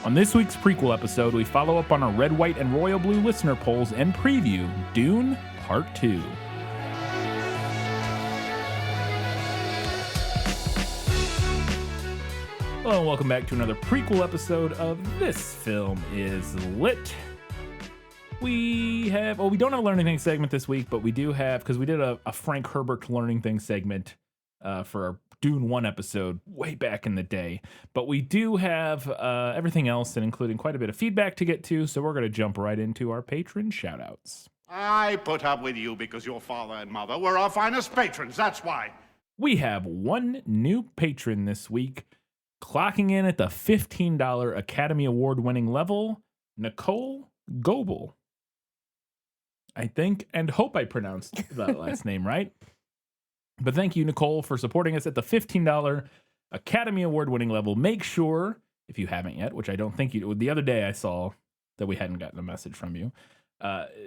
On this week's prequel episode, we follow up on our red, white, and royal blue listener polls and preview Dune Part 2. Hello and welcome back to another prequel episode of This Film is Lit. We don't have a Learning Things segment this week, but we do have, because we did a Frank Herbert Learning Things segment for our Dune 1 episode way back in the day. But we do have everything else, and including quite a bit of feedback to get to, so we're going to jump right into our patron shoutouts. I put up with you because your father and mother were our finest patrons, that's why. We have one new patron this week, clocking in at the $15 Academy Award-winning level, Nicole Goebel. I think and hope I pronounced that last name right. But thank you, Nicole, for supporting us at the $15 Academy Award-winning level. Make sure, if you haven't yet, which I don't think you did. The other day I saw that we hadn't gotten a message from you.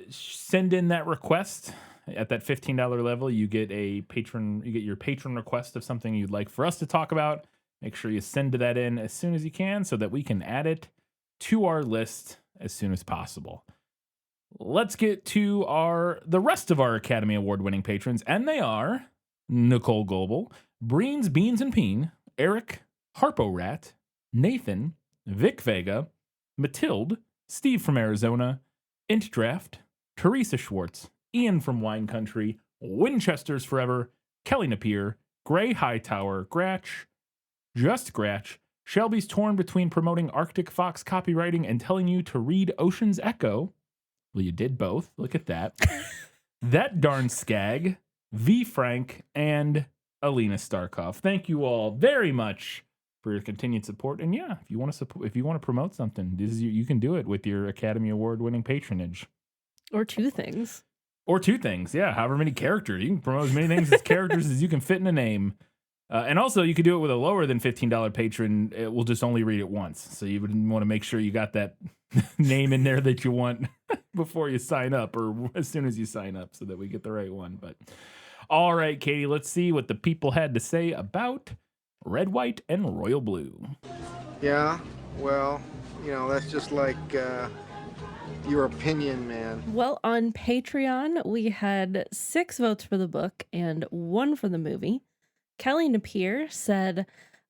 Send in that request. At that $15 level, you get your patron request of something you'd like for us to talk about. Make sure you send that in as soon as you can so that we can add it to our list as soon as possible. Let's get to the rest of our Academy Award-winning patrons, and they are Nicole Goebel, Breens, Beans, and Peen, Eric, Harpo Rat, Nathan, Vic Vega, Matilde, Steve from Arizona, Int Draft, Teresa Schwartz, Ian from Wine Country, Winchester's Forever, Kelly Napier, Gray Hightower, Gratch, Just Gratch, Shelby's torn between promoting Arctic Fox copywriting and telling you to read Ocean's Echo. Well, you did both. Look at that. That darn skag, V. Frank, and Alina Starkov. Thank you all very much for your continued support. And yeah, if you want to promote something, you can do it with your Academy Award-winning patronage. Or two things. Yeah. However many characters. You can promote as many things as characters as you can fit in a name. And also, you could do it with a lower than $15 patron. It will just only read it once. So you would want to make sure you got that name in there that you want before you sign up, or as soon as you sign up, so that we get the right one. But all right, Katie, let's see what the people had to say about red, white, and royal blue. Yeah, well, that's just like your opinion, man. Well, on Patreon, we had 6 votes for the book and 1 for the movie. Kelly Napier said,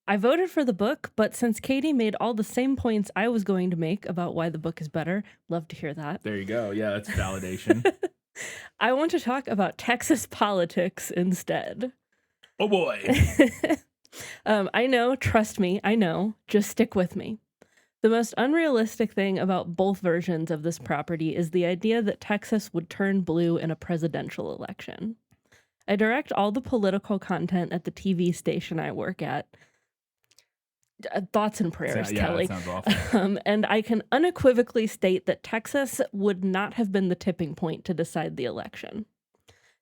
I voted for the book, but since Katie made all the same points I was going to make about why the book is better, love to hear that. There you go. Yeah, that's validation. I want to talk about Texas politics instead. Oh boy. I know, trust me, I know. Just stick with me. The most unrealistic thing about both versions of this property is the idea that Texas would turn blue in a presidential election. I direct all the political content at the TV station I work at. Thoughts and prayers, Kelly. That sounds awful. And I can unequivocally state that Texas would not have been the tipping point to decide the election.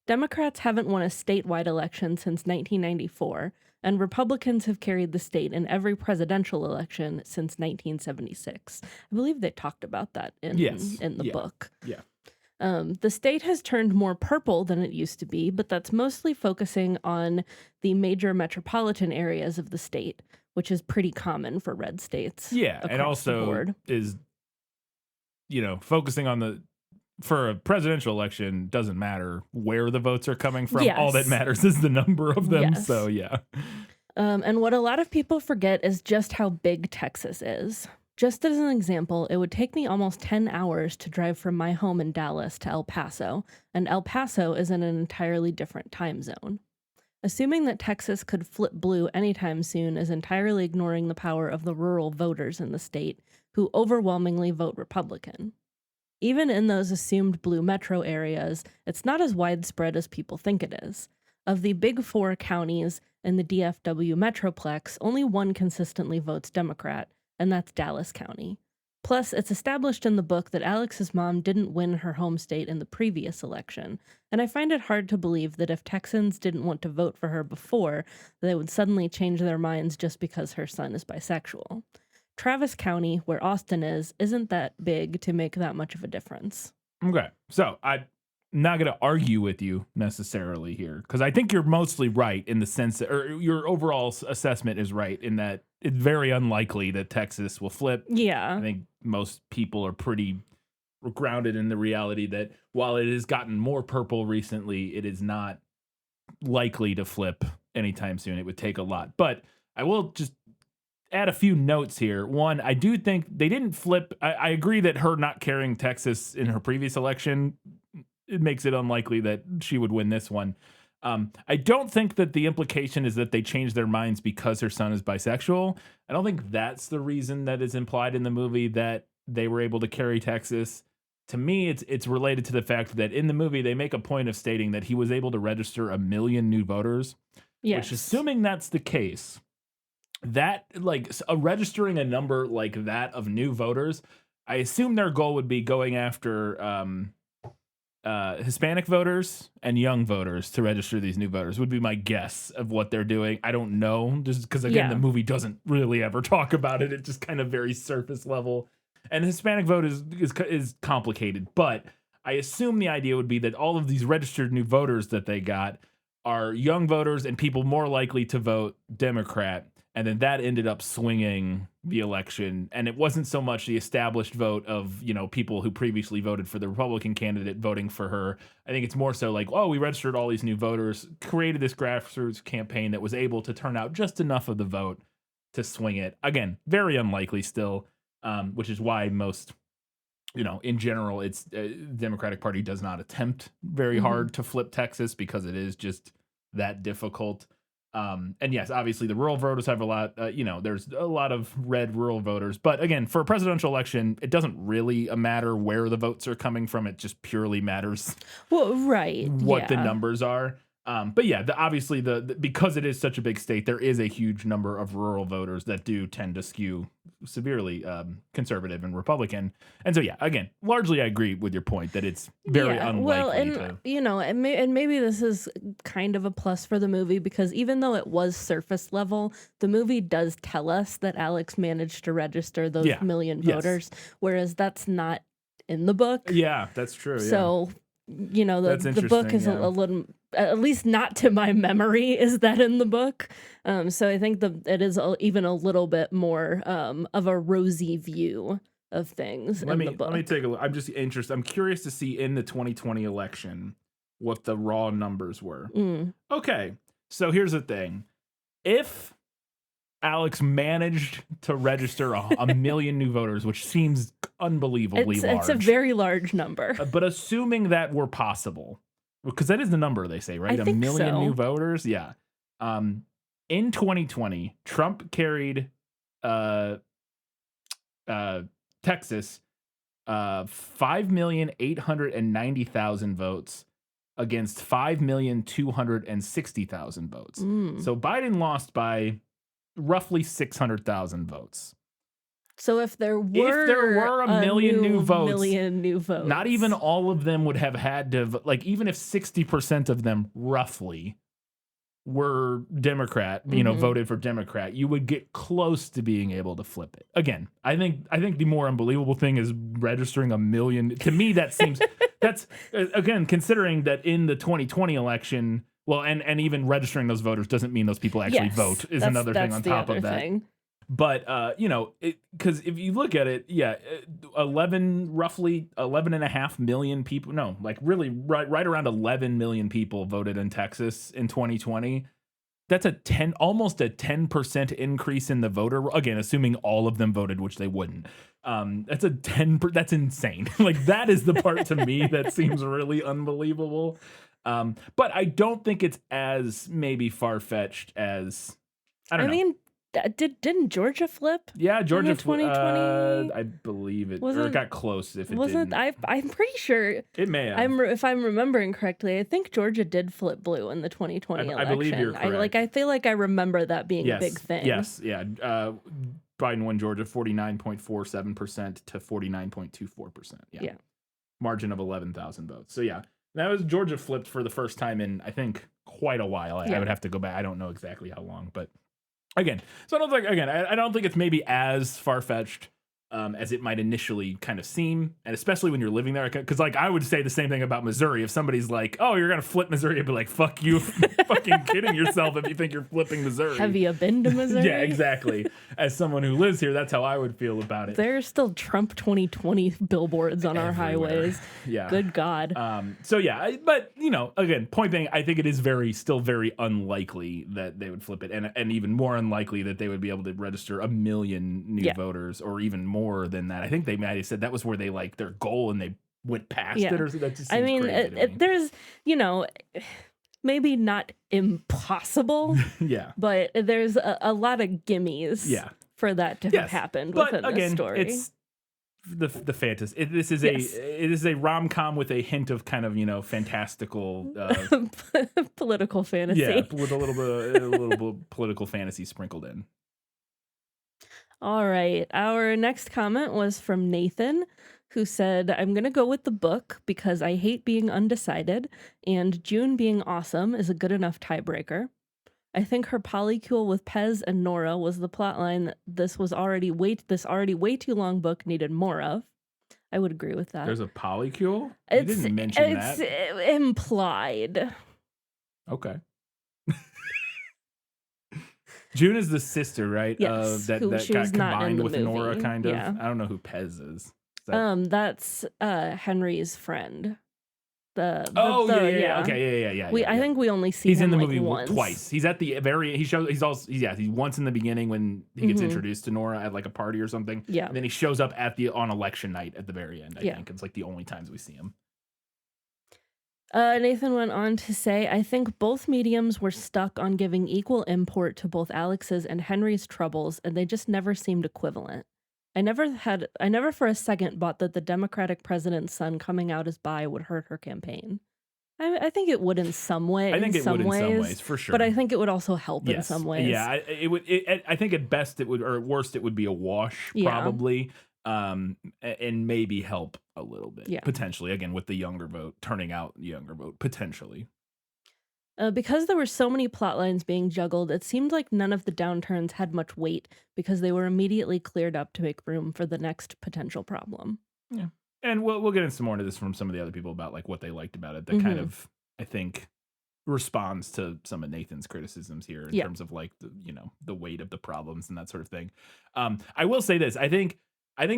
Democrats haven't won a statewide election since 1994, and Republicans have carried the state in every presidential election since 1976. I believe they talked about that in the book. Yeah. The state has turned more purple than it used to be, but that's mostly focusing on the major metropolitan areas of the state, which is pretty common for red states. Yeah, and also is, focusing for a presidential election doesn't matter where the votes are coming from. Yes. All that matters is the number of them. Yes. So, yeah. And what a lot of people forget is just how big Texas is. Just as an example, it would take me almost 10 hours to drive from my home in Dallas to El Paso, and El Paso is in an entirely different time zone. Assuming that Texas could flip blue anytime soon is entirely ignoring the power of the rural voters in the state, who overwhelmingly vote Republican. Even in those assumed blue metro areas, it's not as widespread as people think it is. Of the big 4 counties in the DFW Metroplex, only one consistently votes Democrat, and that's Dallas County. Plus, it's established in the book that Alex's mom didn't win her home state in the previous election, and I find it hard to believe that if Texans didn't want to vote for her before, they would suddenly change their minds just because her son is bisexual. Travis County, where Austin is, isn't that big to make that much of a difference. Okay, so I'm not going to argue with you necessarily here, because I think you're mostly right in the sense that, or your overall assessment is right in that it's very unlikely that Texas will flip. Yeah. I think most people are pretty grounded in the reality that while it has gotten more purple recently, it is not likely to flip anytime soon. It would take a lot. But I will just add a few notes here. One, I do think they didn't flip. I agree that her not carrying Texas in her previous election, it makes it unlikely that she would win this one. I don't think that the implication is that they changed their minds because her son is bisexual. I don't think that's the reason that is implied in the movie that they were able to carry Texas. To me, it's related to the fact that in the movie, they make a point of stating that he was able to register 1 million new voters. Yes. Which, assuming that's the case, that registering a number like that of new voters, I assume their goal would be going after Hispanic voters and young voters to register these new voters would be my guess of what they're doing. I don't know, just because again, the movie doesn't really ever talk about it. It's just kind of very surface level. And Hispanic vote is complicated, but I assume the idea would be that all of these registered new voters that they got are young voters and people more likely to vote Democrat. And then that ended up swinging the election. And it wasn't so much the established vote of, people who previously voted for the Republican candidate voting for her. I think it's more so like, oh, we registered all these new voters, created this grassroots campaign that was able to turn out just enough of the vote to swing it. Again, very unlikely still, which is why most, in general, it's Democratic Party does not attempt very hard to flip Texas because it is just that difficult. And yes, obviously the rural voters have a lot, there's a lot of red rural voters. But again, for a presidential election, it doesn't really matter where the votes are coming from. It just purely matters what the numbers are. But yeah, obviously because it is such a big state, there is a huge number of rural voters that do tend to skew severely conservative and Republican. And so, yeah, again, largely I agree with your point that it's very unlikely. Well, and maybe this is kind of a plus for the movie because even though it was surface level, the movie does tell us that Alex managed to register those million voters, whereas that's not in the book. Yeah, that's true. So, the book is a little, at least not to my memory, is that in the book. So I think it is even a little bit more of a rosy view of things in the book. Let me take a look. I'm just interested. I'm curious to see in the 2020 election what the raw numbers were. Okay, so here's the thing. If Alex managed to register a million new voters, which seems unbelievably large. It's a very large number. But assuming that were possible, because that is the number they say, right? I think 1 million so. new voters. Yeah. In 2020, Trump carried Texas 5,890,000 votes against 5,260,000 votes. So Biden lost by roughly 600,000 votes. So if there were a million new votes, not even all of them would have had to, even if 60% of them roughly were Democrat, voted for Democrat, you would get close to being able to flip it. Again, I think the more unbelievable thing is registering 1 million. To me, that seems that's again, considering that in the 2020 election, well, and even registering those voters doesn't mean those people actually vote is another thing on top of that. Thing. But, because if you look at it, roughly 11.5 million people, really right around 11 million people voted in Texas in 2020. That's almost a 10% increase in the voter. Again, assuming all of them voted, which they wouldn't. That's that's insane. That is the part to me that seems really unbelievable. But I don't think it's as maybe far-fetched as, I don't know. Didn't Georgia flip? Yeah, Georgia 2020. I believe it, or it got close. If it wasn't, I'm pretty sure it may have. If I'm remembering correctly, I think Georgia did flip blue in the 2020 election. I believe you're correct. I feel like I remember that being a big thing. Yes, yeah. Biden won Georgia 49.47% to 49.24%. Yeah, margin of 11,000 votes. So yeah, that was Georgia flipped for the first time in I think quite a while. I would have to go back. I don't know exactly how long, but. Again, so I don't think it's maybe as far-fetched as it might initially kind of seem, and especially when you're living there, because I would say the same thing about Missouri. If somebody's like, "Oh, you're gonna flip Missouri," I'd be like, "Fuck you, fucking kidding yourself if you think you're flipping Missouri." Have you been to Missouri? Yeah, exactly. as someone who lives here, that's how I would feel about it. There's still Trump 2020 billboards on our Everywhere. highways. Yeah. Good God. So yeah, but you know, again, point being, I think it is still very unlikely that they would flip it, and even more unlikely that they would be able to register 1 million new voters, or even more than that. I think they might have said that was where they like their goal, and they went past it, or that just seems crazy to me. There's, you know, maybe not impossible, but there's a lot of gimmies for that to have happened within this story. It's the fantasy. This is a rom-com with a hint of kind of, you know, fantastical political fantasy. Yeah, with a little bit of political fantasy sprinkled in. All right. Our next comment was from Nathan, who said, I'm going to go with the book because I hate being undecided, and June being awesome is a good enough tiebreaker. I think her polycule with Pez and Nora was the plotline that this already way too long book needed more of. I would agree with that. There's a polycule? You didn't mention that. It's implied. Okay. June is the sister, right? Yes, that got combined with Nora, kind of. Yeah. I don't know who Pez is. That's Henry's friend. Yeah. Okay, yeah. I think we only see he's him in the like movie once. Twice. He's at the very. He's once in the beginning when he gets introduced to Nora at like a party or something. Yeah. And then he shows up on election night at the very end. I think it's like the only times we see him. Nathan went on to say, I think both mediums were stuck on giving equal import to both Alex's and Henry's troubles, and they just never seemed equivalent. I never for a second bought that the Democratic president's son coming out as bi would hurt her campaign. I think it would in some way. I think it would in some ways, for sure. But I think it would also help in some ways. Yeah, it would. I think at best it would, or at worst it would be a wash, probably. And maybe help a little bit, potentially. Again, with the younger vote turning out potentially. Because there were so many plot lines being juggled, it seemed like none of the downturns had much weight because they were immediately cleared up to make room for the next potential problem. Yeah, and we'll get into some more into this from some of the other people about like what they liked about it. That kind of, I think, responds to some of Nathan's criticisms here in terms of like the weight of the problems and that sort of thing. I will say this: I think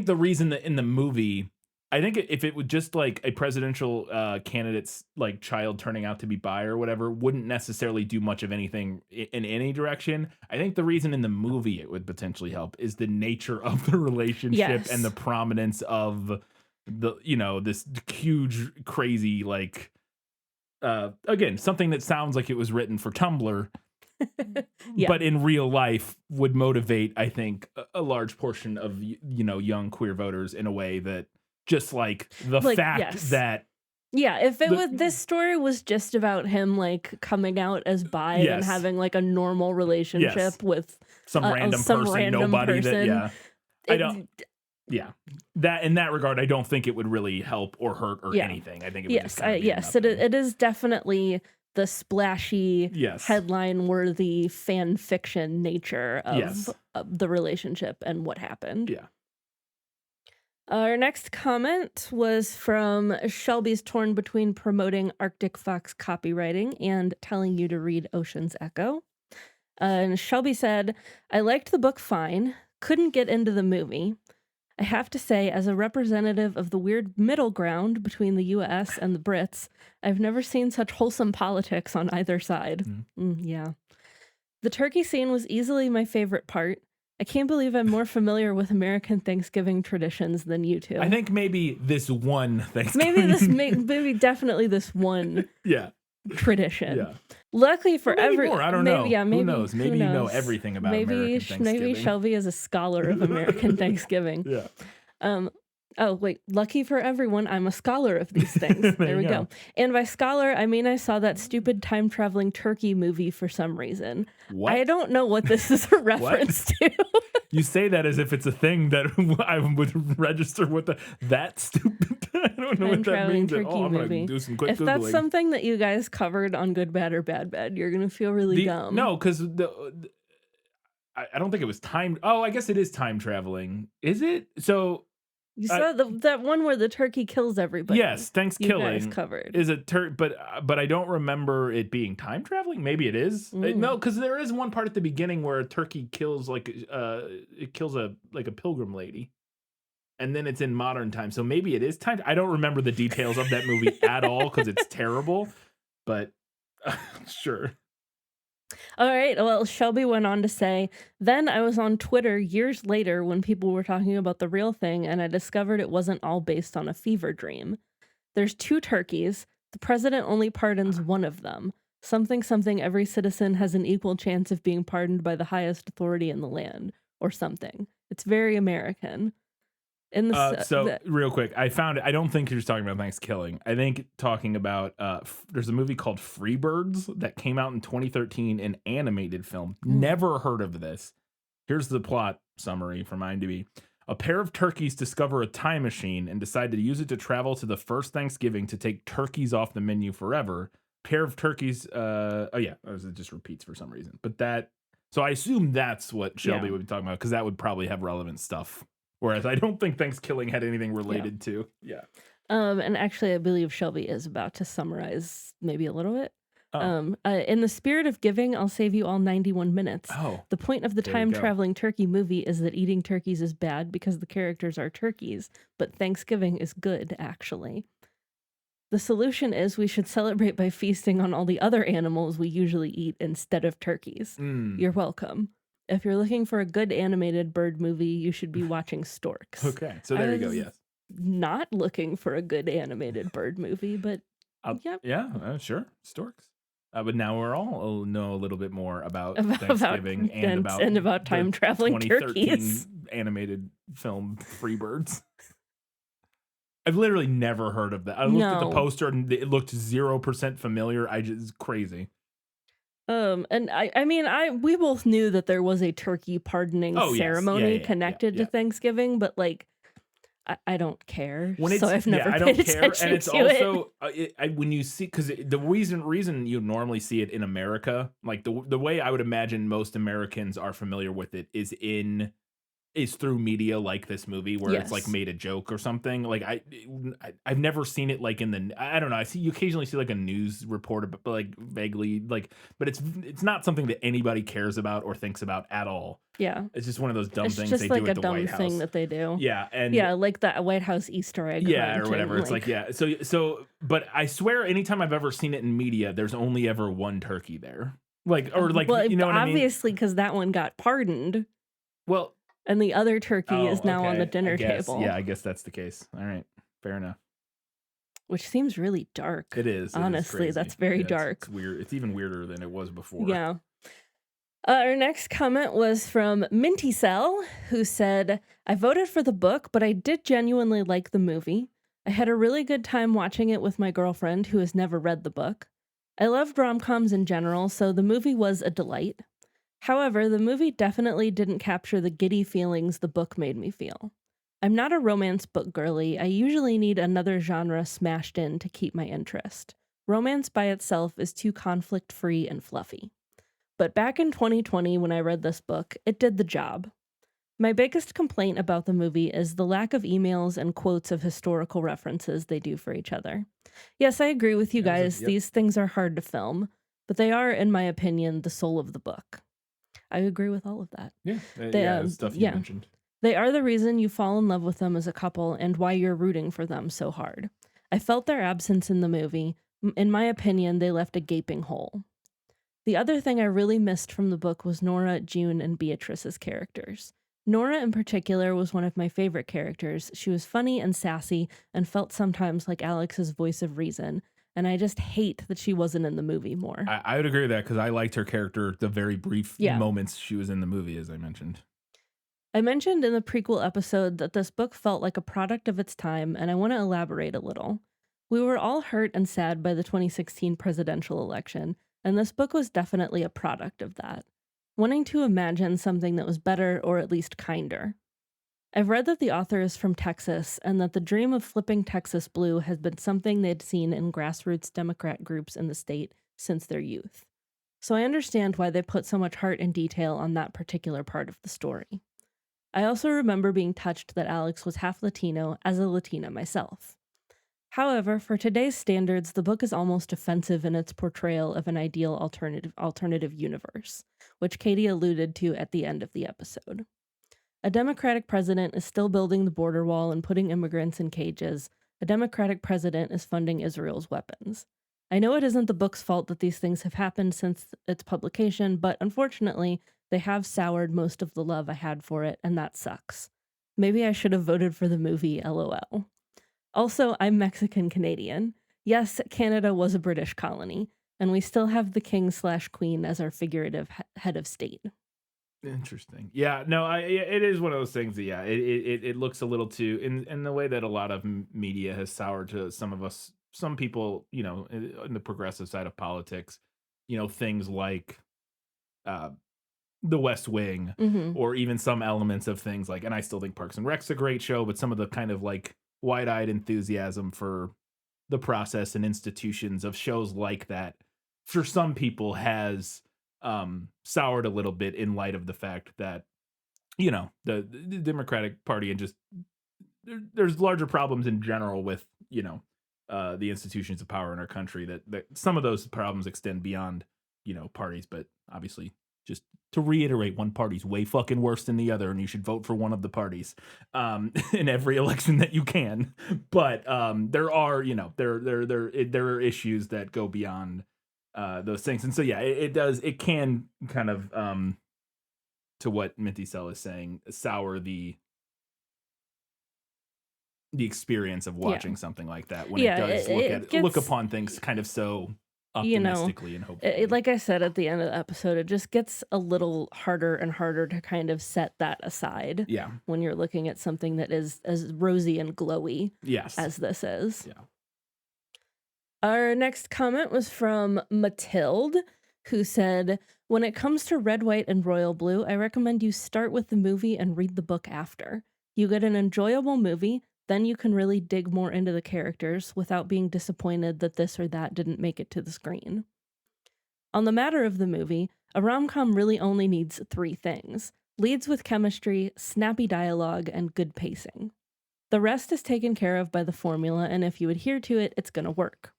the reason that in the movie, I think if it would just like a presidential candidate's like child turning out to be bi or whatever wouldn't necessarily do much of anything in any direction. I think the reason in the movie it would potentially help is the nature of the relationship and the prominence of this huge, crazy, like, again, something that sounds like it was written for Tumblr, but in real life would motivate, I think, a large portion of, young queer voters in a way that just like the fact that. Yeah, if this story was just about him like coming out as bi and having like a normal relationship with some random person, nobody that I don't. Yeah, that in that regard, I don't think it would really help or hurt or anything. I think it would just kind of it is definitely the splashy, headline-worthy fan fiction nature of the relationship and what happened. Yeah. Our next comment was from Shelby's torn between promoting Arctic Fox copywriting and telling you to read Ocean's Echo. And Shelby said, I liked the book fine, couldn't get into the movie. I have to say, as a representative of the weird middle ground between the US and the Brits, I've never seen such wholesome politics on either side. Yeah. The turkey scene was easily my favorite part. I can't believe I'm more familiar with American Thanksgiving traditions than you two. I think maybe this one Thanksgiving. Maybe definitely this one tradition. Yeah. Luckily for more. I don't know. Yeah, maybe, who knows? Maybe you know everything about American Thanksgiving. Maybe Shelby is a scholar of American Thanksgiving. Yeah. Oh, wait. Lucky for everyone, I'm a scholar of these things. There we go. And by scholar, I mean I saw that stupid time-traveling turkey movie for some reason. What? I don't know what this is a reference to. You say that as if it's a thing that I would register with that stupid. I don't know what that means at all. I'm going to do some quick If Googling. that's something that you guys covered on Good, Bad, or Bad, Bad, you're going to feel really dumb. No, because I don't think it was time. Oh, I guess it is time traveling. Is it? So You saw that one where the turkey kills everybody. Yes, Thanksgiving You guys covered. is a but I don't remember it being time traveling. Maybe it is. No, because there is one part at the beginning where a turkey kills it kills a pilgrim lady, and then it's in modern time. So maybe it is time. I don't remember the details of that movie at all because it's terrible. But sure. All right. Well, Shelby went on to say, then I was on Twitter years later when people were talking about the real thing, and I discovered it wasn't all based on a fever dream. There's 2 turkeys. The president only pardons one of them. Something, every citizen has an equal chance of being pardoned by the highest authority in the land, or something. It's very American. Real quick, I found it. I don't think you're just talking about Thanksgiving. I think talking about there's a movie called Freebirds that came out in 2013, an animated film. Never heard of this. Here's the plot summary from IMDb. A pair of turkeys discover a time machine and decide to use it to travel to the first Thanksgiving to take turkeys off the menu forever. Pair of turkeys. It just repeats for some reason. But so I assume that's what Shelby would be talking about because that would probably have relevant stuff. Whereas I don't think Thanksgiving had anything related to. Yeah. And actually, I believe Shelby is about to summarize maybe a little bit. In the spirit of giving, I'll save you all 91 minutes. The point of the time-traveling turkey movie is that eating turkeys is bad because the characters are turkeys, but Thanksgiving is good, actually. The solution is we should celebrate by feasting on all the other animals we usually eat instead of turkeys. You're welcome. If you're looking for a good animated bird movie, you should be watching Storks. Okay, so there you go, yes. Not looking for a good animated bird movie, but yep. Yeah, sure, Storks. But now we're all know a little bit more about Thanksgiving and about time-traveling turkeys. Animated film Freebirds. I've literally never heard of that. I looked at the poster and it looked 0% familiar. It's crazy. And we both knew that there was a turkey pardoning ceremony connected to Thanksgiving, but like, I don't care. So I've never paid attention and it's to also when you see, because the reason you normally see it in America, like the way I would imagine most Americans are familiar with it is through media like this movie where it's like made a joke or something. Like I've never seen it like I don't know. You occasionally see like a news report, but like vaguely but it's not something that anybody cares about or thinks about at all. Yeah. It's just one of those dumb things just they like do at the White House. It's just like a dumb thing that they do. Yeah. And like that White House Easter egg. Yeah. Or whatever. It's like, yeah. So, but I swear anytime I've ever seen it in media, there's only ever one turkey there. You know what I mean? Obviously, because that one got pardoned. Well, and the other turkey is now on the dinner table. Yeah, I guess that's the case. All right. Fair enough. Which seems really dark. It is. Honestly, that's very dark. It's weird. It's even weirder than it was before. Yeah. Our next comment was from Minty Cell, who said, I voted for the book, but I did genuinely like the movie. I had a really good time watching it with my girlfriend, who has never read the book. I loved rom-coms in general, so the movie was a delight. However, the movie definitely didn't capture the giddy feelings the book made me feel. I'm not a romance book girly. I usually need another genre smashed in to keep my interest. Romance by itself is too conflict-free and fluffy. But back in 2020, when I read this book, it did the job. My biggest complaint about the movie is the lack of emails and quotes of historical references they do for each other. Yes, I agree with you guys. These things are hard to film, but they are, in my opinion, the soul of the book. I agree with all of that. Yeah, stuff you mentioned. They are the reason you fall in love with them as a couple and why you're rooting for them so hard. I felt their absence in the movie. In my opinion, they left a gaping hole. The other thing I really missed from the book was Nora, June, and Beatrice's characters. Nora in particular was one of my favorite characters. She was funny and sassy and felt sometimes like Alex's voice of reason. And I just hate that she wasn't in the movie more. I would agree with that because I liked her character the very brief moments she was in the movie, as I mentioned. I mentioned in the prequel episode that this book felt like a product of its time, and I want to elaborate a little. We were all hurt and sad by the 2016 presidential election, and this book was definitely a product of that. Wanting to imagine something that was better or at least kinder. I've read that the author is from Texas and that the dream of flipping Texas blue has been something they'd seen in grassroots Democrat groups in the state since their youth. So I understand why they put so much heart and detail on that particular part of the story. I also remember being touched that Alex was half Latino as a Latina myself. However, for today's standards, the book is almost offensive in its portrayal of an ideal alternative universe, which Katie alluded to at the end of the episode. A Democratic president is still building the border wall and putting immigrants in cages. A Democratic president is funding Israel's weapons. I know it isn't the book's fault that these things have happened since its publication, but unfortunately, they have soured most of the love I had for it, and that sucks. Maybe I should have voted for the movie, LOL. Also, I'm Mexican-Canadian. Yes, Canada was a British colony, and we still have the king/queen as our figurative head of state. Interesting. Yeah, no, it is one of those things that, yeah, it looks a little too, in the way that a lot of media has soured to some people, in the progressive side of politics, things like The West Wing, or even some elements of things like, and I still think Parks and Rec's a great show, but some of the kind of like wide-eyed enthusiasm for the process and institutions of shows like that, for some people has soured a little bit in light of the fact that, the Democratic Party and just there's larger problems in general with, the institutions of power in our country, that some of those problems extend beyond, parties, but obviously, just to reiterate, one party's way fucking worse than the other, and you should vote for one of the parties in every election that you can. But there are, there are issues that go beyond those things, and so yeah, it can kind of, to what Minty Cell is saying, sour the experience of watching something like that when it does look upon things kind of so optimistically and hopefully. Like I said at the end of the episode, it just gets a little harder and harder to kind of set that aside. Yeah. When you're looking at something that is as rosy and glowy as this is. Yeah. Our next comment was from Matilde, who said, "When it comes to Red, White, and Royal Blue, I recommend you start with the movie and read the book after. You get an enjoyable movie, then you can really dig more into the characters without being disappointed that this or that didn't make it to the screen." On the matter of the movie, a rom-com really only needs 3 things: leads with chemistry, snappy dialogue, and good pacing. The rest is taken care of by the formula, and if you adhere to it, it's gonna work.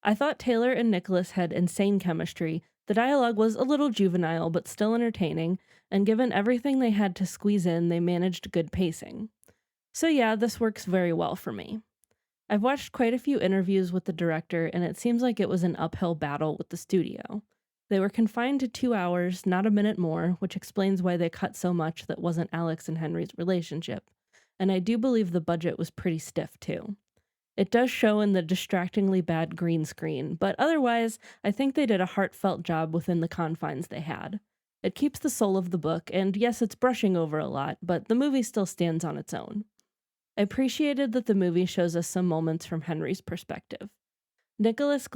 I thought Taylor and Nicholas had insane chemistry. The dialogue was a little juvenile, but still entertaining, and given everything they had to squeeze in, they managed good pacing. So yeah, this works very well for me. I've watched quite a few interviews with the director, and it seems like it was an uphill battle with the studio. They were confined to 2 hours, not a minute more, which explains why they cut so much that wasn't Alex and Henry's relationship. And I do believe the budget was pretty stiff too. It does show in the distractingly bad green screen, but otherwise, I think they did a heartfelt job within the confines they had. It keeps the soul of the book, and yes, it's brushing over a lot, but the movie still stands on its own. I appreciated that the movie shows us some moments from Henry's perspective. Nicholas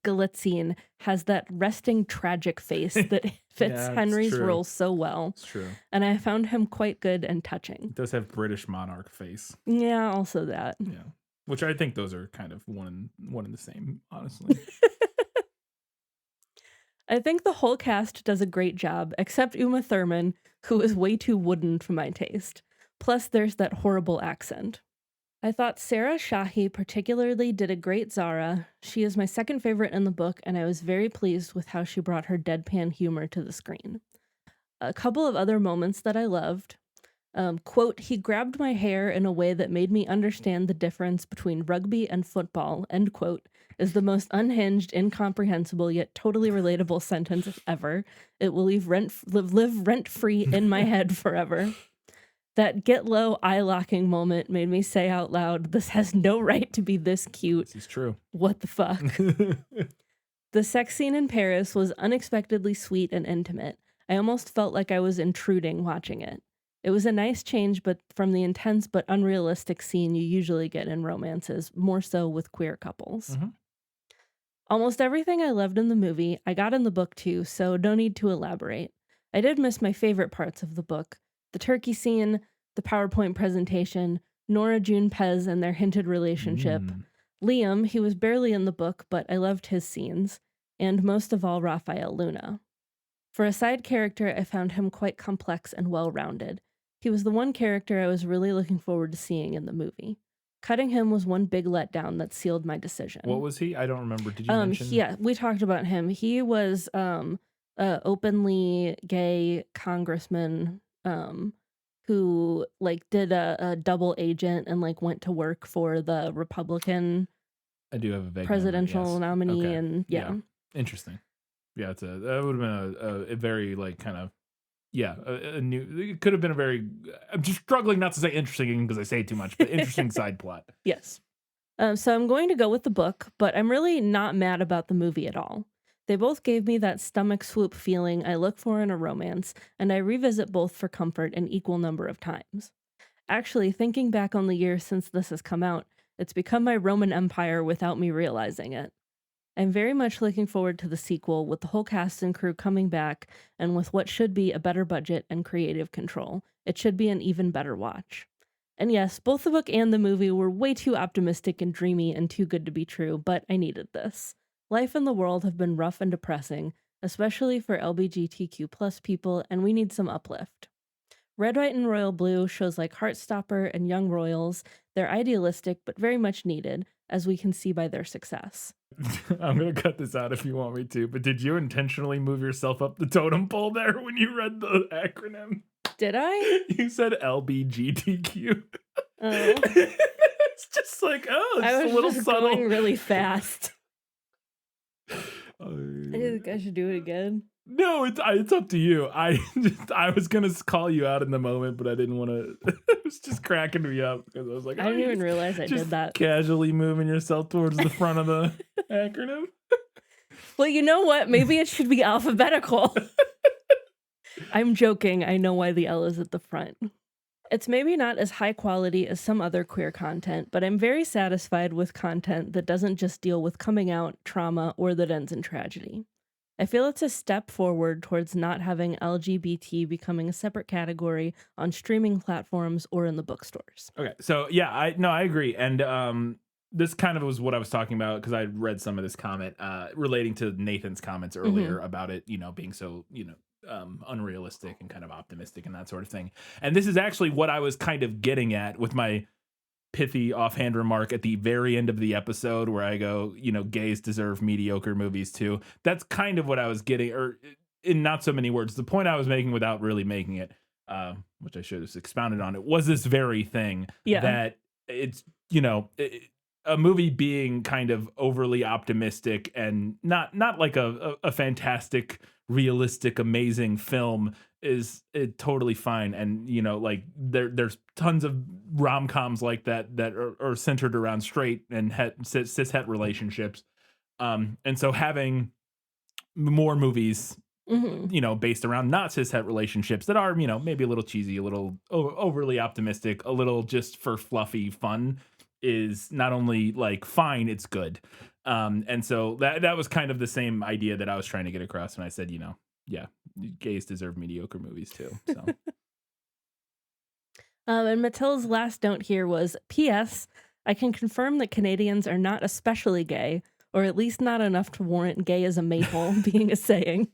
Galitzine has that resting tragic face that fits Henry's role so well. It's true. And I found him quite good and touching. It does have British monarch face. Yeah, also that. Yeah. Which I think those are kind of one and the same, honestly. I think the whole cast does a great job, except Uma Thurman, who is way too wooden for my taste. Plus, there's that horrible accent. I thought Sarah Shahi particularly did a great Zara. She is my second favorite in the book, and I was very pleased with how she brought her deadpan humor to the screen. A couple of other moments that I loved. Quote, "He grabbed my hair in a way that made me understand the difference between rugby and football," end quote, is the most unhinged, incomprehensible, yet totally relatable sentence ever. It will live rent-free in my head forever. That get low eye-locking moment made me say out loud, "This has no right to be this cute." This is true. What the fuck? The sex scene in Paris was unexpectedly sweet and intimate. I almost felt like I was intruding watching it. It was a nice change, but from the intense but unrealistic scene you usually get in romances, more so with queer couples. Mm-hmm. Almost everything I loved in the movie, I got in the book too, so no need to elaborate. I did miss my favorite parts of the book: the turkey scene, the PowerPoint presentation, Nora June Pez and their hinted relationship, Liam, he was barely in the book, but I loved his scenes, and most of all, Raphael Luna. For a side character, I found him quite complex and well-rounded. He was the one character I was really looking forward to seeing in the movie. Cutting him was one big letdown that sealed my decision. What was he? I don't remember. Did you mention? Yeah, we talked about him. He was a openly gay congressman who like did a double agent and like went to work for the Republican I do have a vague presidential memory, yes. nominee, Okay. and yeah. Interesting. Yeah, that would have been a very like kind of a new. It could have been a very. I'm just struggling not to say interesting because I say too much, but interesting side plot. Yes. So I'm going to go with the book, but I'm really not mad about the movie at all. They both gave me that stomach swoop feeling I look for in a romance, and I revisit both for comfort an equal number of times. Actually, thinking back on the years since this has come out, it's become my Roman Empire without me realizing it. I'm very much looking forward to the sequel with the whole cast and crew coming back and with what should be a better budget and creative control. It should be an even better watch. And yes, both the book and the movie were way too optimistic and dreamy and too good to be true, but I needed this. Life and the world have been rough and depressing, especially for LGBTQ+ people, and we need some uplift. Red, White, and Royal Blue shows like Heartstopper and Young Royals. They're idealistic, but very much needed, as we can see by their success. I'm going to cut this out if you want me to, but did you intentionally move yourself up the totem pole there when you read the acronym? Did I? You said LBGTQ. Oh. It's just like, it's I was a little just subtle. going really fast. Uh, I think I should do it again. No, it's up to you. I was gonna call you out in the moment, but I didn't want to. It was just cracking me up because I was like, I didn't even realize I did that. Casually moving yourself towards the front of the acronym. Well, you know what? Maybe it should be alphabetical. I'm joking. I know why the L is at the front. It's maybe not as high quality as some other queer content, but I'm very satisfied with content that doesn't just deal with coming out, trauma, or that ends in tragedy. I feel it's a step forward towards not having LGBT becoming a separate category on streaming platforms or in the bookstores. Okay, so yeah, I agree, and this kind of was what I was talking about because I read some of this comment relating to Nathan's comments earlier about it, being so unrealistic and kind of optimistic and that sort of thing. And this is actually what I was kind of getting at with my pithy offhand remark at the very end of the episode where I go, gays deserve mediocre movies too. That's kind of what I was getting, or in not so many words, the point I was making without really making it, which I should have expounded on, it was this very thing that it's, a movie being kind of overly optimistic and not like a fantastic, realistic, amazing film is totally fine. And, like there's tons of rom-coms like that are centered around straight and cis het relationships. And so having more movies, based around not cis het relationships that are, maybe a little cheesy, a little overly optimistic, a little just for fluffy fun is not only like fine, it's good. And so that was kind of the same idea that I was trying to get across when I said, gays deserve mediocre movies too. So, and Matilda's last note here was, P.S. I can confirm that Canadians are not especially gay, or at least not enough to warrant gay as a maple being a saying.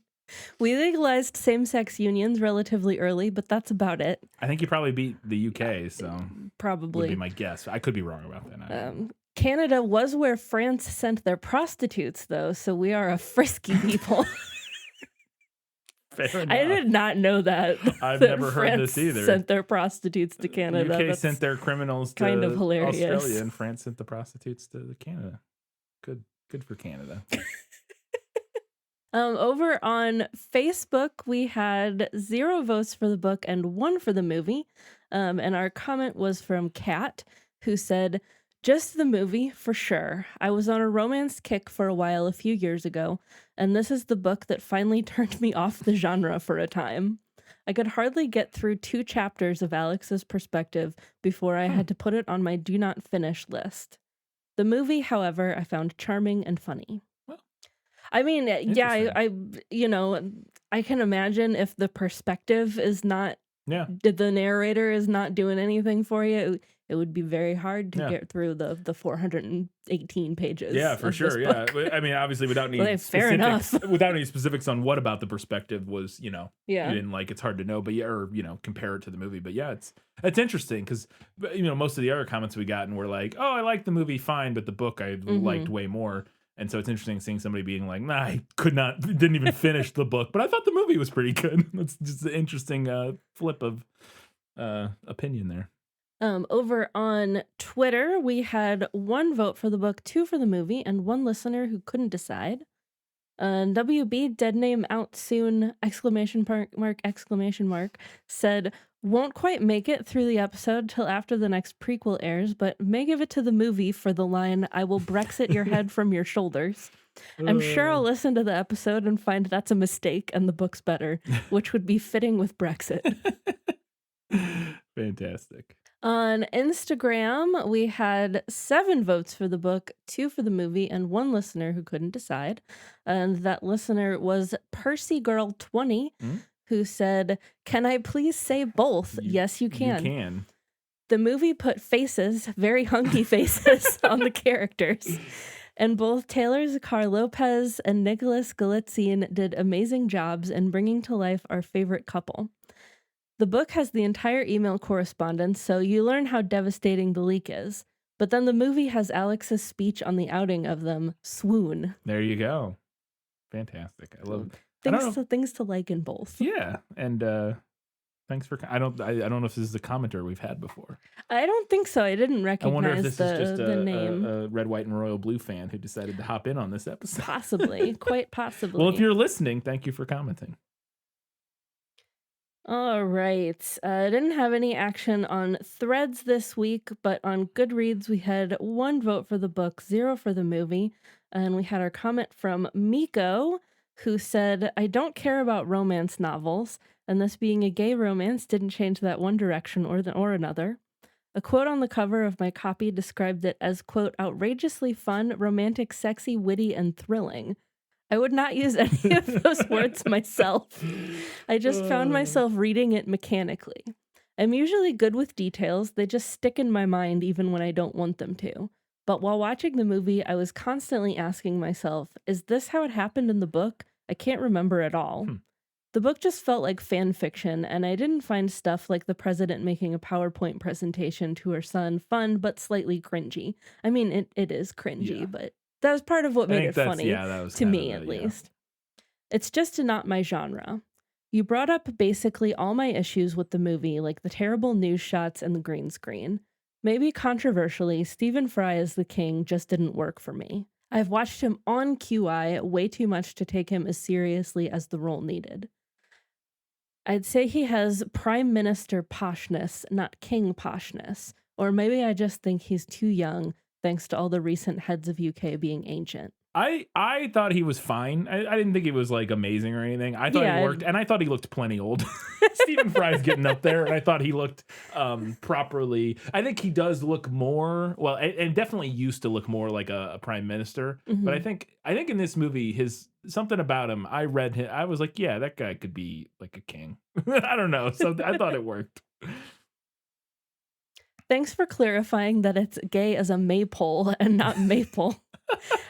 We legalized same-sex unions relatively early, but that's about it. I think you probably beat the UK, so probably would be my guess. I could be wrong about that. Canada was where France sent their prostitutes, though, so we are a frisky people. Fair enough. I did not know that. I've that never France heard this either. Sent their prostitutes to Canada. UK That's sent their criminals to kind of hilarious. Australia, and France sent the prostitutes to Canada. Good for Canada. Over on Facebook, we had 0 votes for the book and 1 for the movie. And our comment was from Kat, who said, just the movie, for sure. I was on a romance kick for a while a few years ago, and this is the book that finally turned me off the genre for a time. I could hardly get through 2 chapters of Alex's perspective before I had to put it on my do not finish list. The movie, however, I found charming and funny. I mean, yeah, I can imagine if the perspective is not, the narrator is not doing anything for you, it it would be very hard to Yeah. get through the 418 pages. Yeah, for of sure. this Yeah, book. I mean, obviously, without any Well, fair enough. without any specifics on what about the perspective was, you Yeah. didn't like. It's hard to know, but yeah, or compare it to the movie. But yeah, it's interesting because most of the other comments we got and were like, oh, I liked the movie fine, but the book I liked way more. And so it's interesting seeing somebody being like, nah, I didn't even finish the book, but I thought the movie was pretty good. That's just an interesting flip of opinion there. Over on Twitter, we had 1 vote for the book, 2 for the movie, and 1 listener who couldn't decide. WB, dead name out soon, ! Said, won't quite make it through the episode till after the next prequel airs, but may give it to the movie for the line, I will Brexit your head from your shoulders. I'm sure I'll listen to the episode and find that's a mistake and the book's better, which would be fitting with Brexit. Fantastic. On Instagram, we had 7 votes for the book, 2 for the movie, and 1 listener who couldn't decide. And that listener was PercyGirl20, who said, can I please say both? Yes, you can. You can. The movie put faces, very hunky faces, on the characters. And both Taylor Zacar Lopez and Nicholas Galitzine did amazing jobs in bringing to life our favorite couple. The book has the entire email correspondence, so you learn how devastating the leak is. But then the movie has Alex's speech on the outing of them. Swoon. There you go. Fantastic. I love things to like in both. Yeah, and thanks for. I don't know if this is a commenter we've had before. I don't think so. I didn't recognize I wonder if this is just the name. a red, white, and royal blue fan who decided to hop in on this episode. Possibly, quite possibly. Well, if you're listening, thank you for commenting. All right. I didn't have any action on Threads this week, but on Goodreads, we had 1 vote for the book, 0 for the movie. And we had our comment from Miko, who said, I don't care about romance novels, and this being a gay romance didn't change that one direction or another. A quote on the cover of my copy described it as, quote, outrageously fun, romantic, sexy, witty, and thrilling. I would not use any of those words myself. I just found myself reading it mechanically. I'm usually good with details. They just stick in my mind even when I don't want them to. But while watching the movie, I was constantly asking myself, is this how it happened in the book? I can't remember at all. The book just felt like fan fiction, and I didn't find stuff like the president making a PowerPoint presentation to her son fun but slightly cringy. I mean, it is cringy, but that was part of what made it funny, to me at least. It's just not my genre. You brought up basically all my issues with the movie, like the terrible news shots and the green screen. Maybe controversially, Stephen Fry as the king just didn't work for me. I've watched him on QI way too much to take him as seriously as the role needed. I'd say he has prime minister poshness, not king poshness. Or maybe I just think he's too young, thanks to all the recent heads of UK being ancient. I thought he was fine. I didn't think he was like amazing or anything. I thought he worked, and I thought he looked plenty old. Stephen Fry's getting up there, and I thought he looked properly. I think he does look more well, and definitely used to look more like a prime minister. But I think in this movie, his something about him. I read him. I was like, yeah, that guy could be like a king. I don't know. So I thought it worked. Thanks for clarifying that it's gay as a maypole and not maple.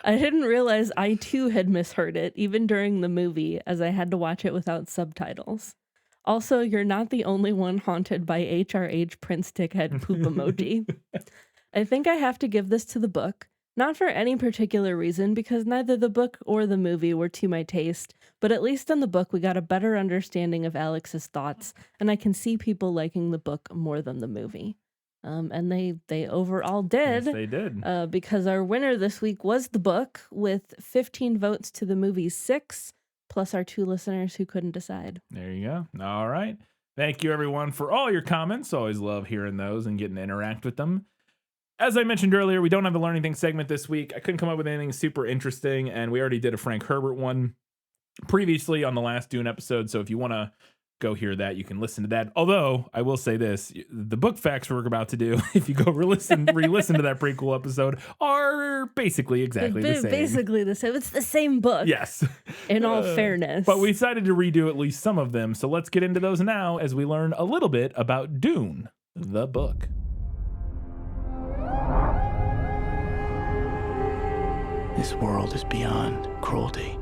I didn't realize I too had misheard it, even during the movie, as I had to watch it without subtitles. Also, you're not the only one haunted by HRH Prince Dickhead poop emoji. I think I have to give this to the book, not for any particular reason, because neither the book or the movie were to my taste, but at least in the book we got a better understanding of Alex's thoughts, and I can see people liking the book more than the movie. And they overall did. Yes, they did. Because our winner this week was the book, with 15 votes to the movie 6, plus our 2 listeners who couldn't decide. There you go. All right. Thank you, everyone, for all your comments. Always love hearing those and getting to interact with them. As I mentioned earlier, we don't have a Learning Things segment this week. I couldn't come up with anything super interesting, and we already did a Frank Herbert one previously on the last Dune episode, so if you want to go hear that, you can listen to that. Although I will say this, the book facts we're about to do, if you go re-listen to that prequel episode, are basically exactly the same. Basically the same. It's the same book. Yes. In all fairness. But we decided to redo at least some of them. So let's get into those now as we learn a little bit about Dune, the book. This world is beyond cruelty.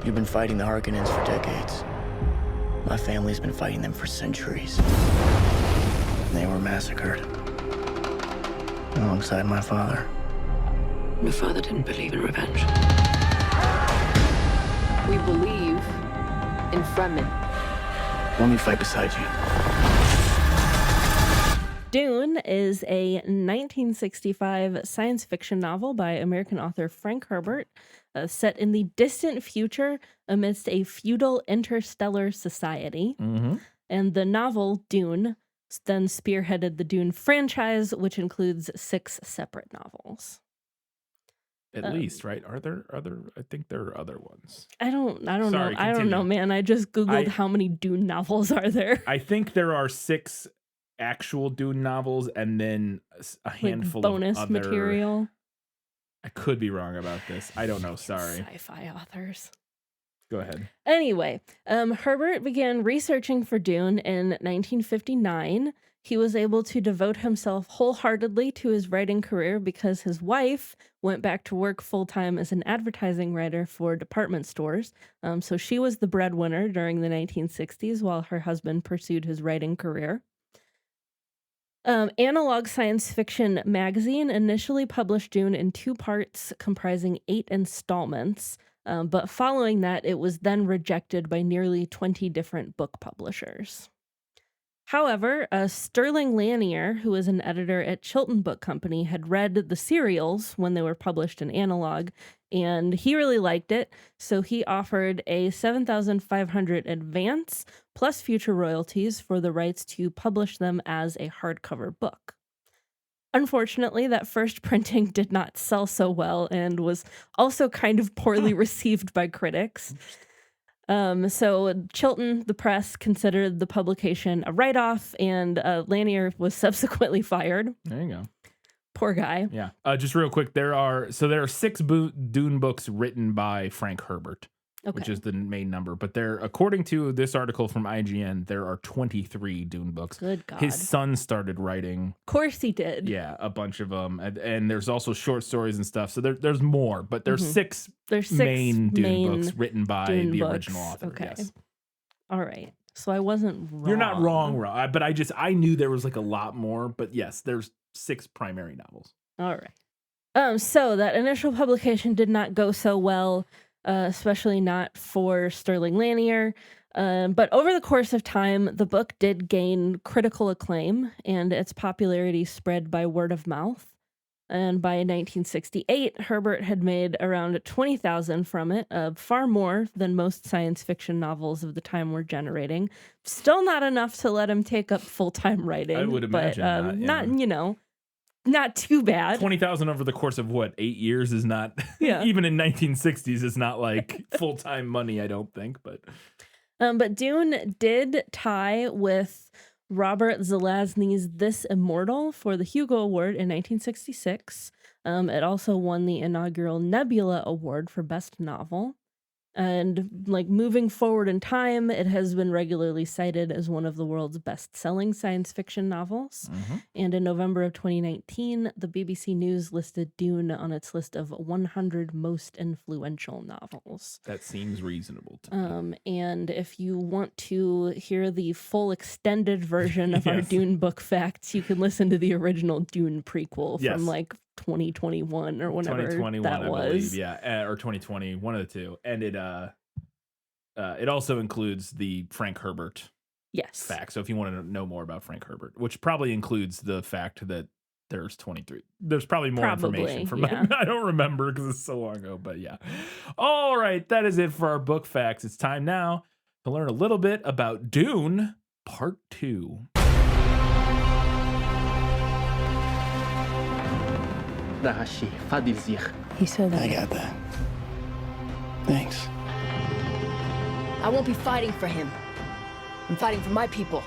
You've been fighting the Harkonnens for decades. My family's been fighting them for centuries. They were massacred alongside my father. Your father didn't believe in revenge. We believe in Fremen. Let me fight beside you. Dune is a 1965 science fiction novel by American author Frank Herbert, set in the distant future amidst a feudal interstellar society. Mm-hmm. And the novel, Dune, then spearheaded the Dune franchise, which includes 6 separate novels. At least, right? Are there other? I think there are other ones. I don't Sorry, know. I don't know, continue. man. I just Googled how many Dune novels are there. I think there are 6 actual Dune novels and then a handful bonus of other material. I could be wrong about this. I don't know. Sorry. Sci-fi authors. Go ahead. Anyway, Herbert began researching for Dune in 1959. He was able to devote himself wholeheartedly to his writing career because his wife went back to work full-time as an advertising writer for department stores. So she was the breadwinner during the 1960s while her husband pursued his writing career. Analog Science Fiction magazine initially published Dune in 2 parts comprising 8 installments, but following that, it was then rejected by nearly 20 different book publishers. However, Sterling Lanier, who was an editor at Chilton Book Company, had read the serials when they were published in Analog, and he really liked it, so he offered a $7,500 advance plus future royalties for the rights to publish them as a hardcover book. Unfortunately, that first printing did not sell so well and was also kind of poorly received by critics. So Chilton, the press, considered the publication a write-off, and Lanier was subsequently fired. There you go. Poor guy. Yeah. Just real quick, there are 6 Dune books written by Frank Herbert, which is the main number. But according to this article from IGN, there are 23 Dune books. Good God. His son started writing. Of course he did. Yeah, a bunch of them, and there's also short stories and stuff. So there's more, but there's 6 main Dune books written by the original author. Okay. Yes. All right. So I wasn't wrong. You're not wrong, but I knew there was like a lot more. But yes, there's 6 primary novels. All right. So that initial publication did not go so well, especially not for Sterling Lanier. But over the course of time, the book did gain critical acclaim, and its popularity spread by word of mouth. And by 1968, Herbert had made around $20,000 from it, far more than most science fiction novels of the time were generating. Still not enough to let him take up full-time writing. I would imagine but, not, yeah. Not too bad. 20,000 over the course of 8 years is not, even in 1960s, is not like full-time money, I don't think, but. But Dune did tie with Robert Zelazny's This Immortal for the Hugo Award in 1966. It also won the inaugural Nebula Award for Best Novel. And moving forward in time, it has been regularly cited as one of the world's best-selling science fiction novels. Mm-hmm. And in November of 2019, the BBC News listed Dune on its list of 100 most influential novels. That seems reasonable to me. And if you want to hear the full extended version of our Dune book facts, you can listen to the original Dune prequel from 2021 or whenever 2021, that I was. believe, or 2020, one of the two. And it also includes the Frank Herbert fact. So if you want to know more about Frank Herbert, which probably includes the fact that there's 23. There's probably more information from I don't remember because it's so long ago, but yeah. All right, that is it for our book facts. It's time now to learn a little bit about Dune Part 2. He said that. I got that. Thanks. I won't be fighting for him. I'm fighting for my people.